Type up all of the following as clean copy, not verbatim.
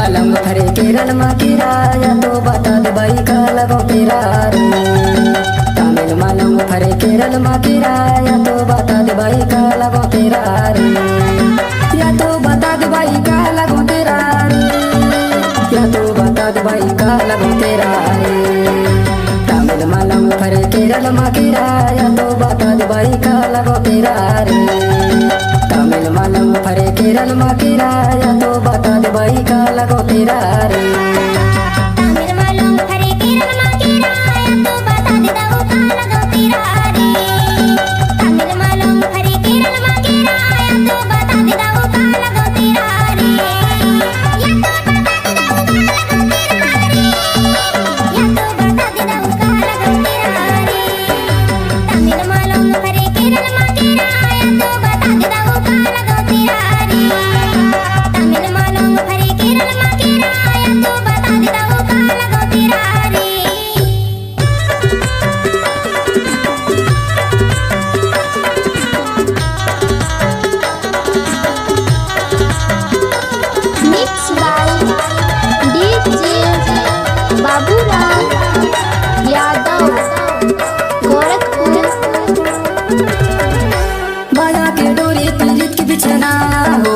मालंग फरे केरल मा किराया तो बता दे भाई का लगो तेरा रे। तमिल मालंग फरे केरल मा किराया तो बता दे भाई का लगो तेरा रे। या तो बता दे भाई का लगो तेरा रे, या तो बता दे भाई का लगो तेरा रे। तमिल मालंग फरे केरल मा किराया तो बता दे भाई का लगो तेरा रे। तमिल मालंग फरे केरल मा किराया तो बता दे भाई का लगो तेरा रे। तमिल मालंग फरे केरल मा किराया तो बता दे दाऊ का लगो तेरा रे। तमिल मालंग फरे केरल मा किराया तो बता दे दाऊ का लगो तेरा रे। या तो बता दे दाऊ का लगो तेरा रे, या तो बता दे दाऊ का लगो तेरा रे। तमिल मालंग फरे केरल मा किराया तो बता दे दाऊ का लगो तेरा रे। तमिल मालंग फरे केरल मा किराया तो बता दे दाऊ का लगो तेरा रे। Mixed by DJ Baburam Yadav, Gorakhpur। माया के डोरी पीड़ित की बिछना हो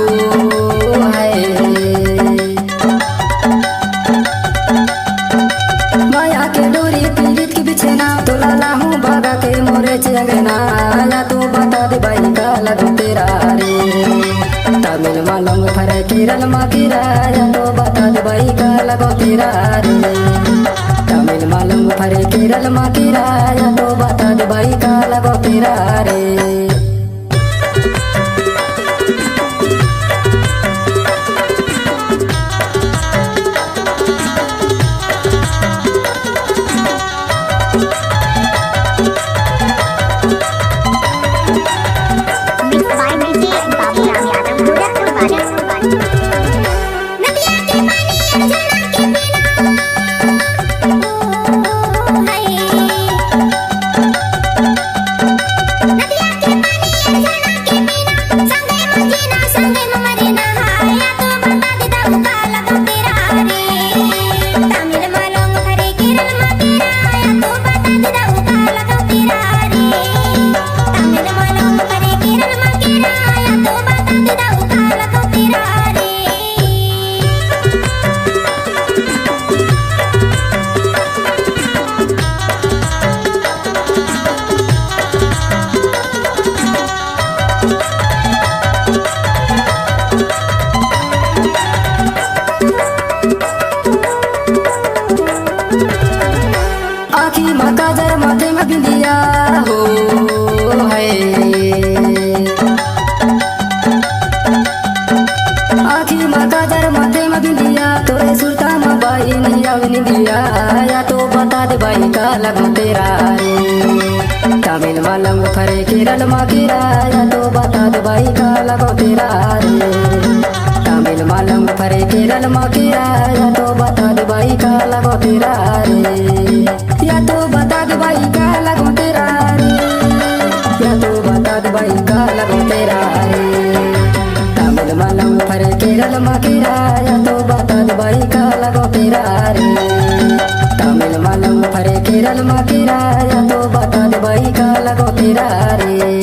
है, माया के डोरी पीड़ित की बिछना तो लाला हूँ भागा के मोरे चंगना। या तू बता दे भाई का लगो तेरा रे। तमिल मालंग फरे केरल मा किराया तो बता दे भाई का लगो तेरा रे। तमिल मालंग फरे केरल मा किराया तो बता दे भाई का लगो तेरा रे। Mixed by DJ Baburam Yadav, Gorakhpur। नदिया के पानी अर्चना के बिना ओ हाय। नदिया के पानी अर्चना के बिना संगे मजीना संगे मरीना। या तो बता दे दाऊ का लगो तेरा रे। तमिल मालंग फरे केरल मा किराया तो बता दे दाऊ का लगो तेरा रे। तमिल मालंग फरे केरल मा किराया तो बता दे दाऊ का लगो तेरा रे। आखी माता जर माथे में बिंदिया हो है, आखी माता जर माथे में बिंदिया तोरे सुरता में बाई नहीं आवनी दिया। या तो बता दे भाई का लगो तेरा रे। तमिल मालंग फरे केरल मा किराया तो बता दे भाई का लगो तेरा रे। तमिल मालंग फरे केरल मा किराया तो बता दे भाई का लगो तेरा रे। या तो बता दे भाई का लगो तेरा रे, या तो बता दे भाई का लगो तेरा रे। तमिल मालंग फरे केरल मा किराया तो बता दे भाई का लगो तेरा रे। तमिल मालंग फरे केरल मा किराया तो बता दे भाई का लगो तेरा रे।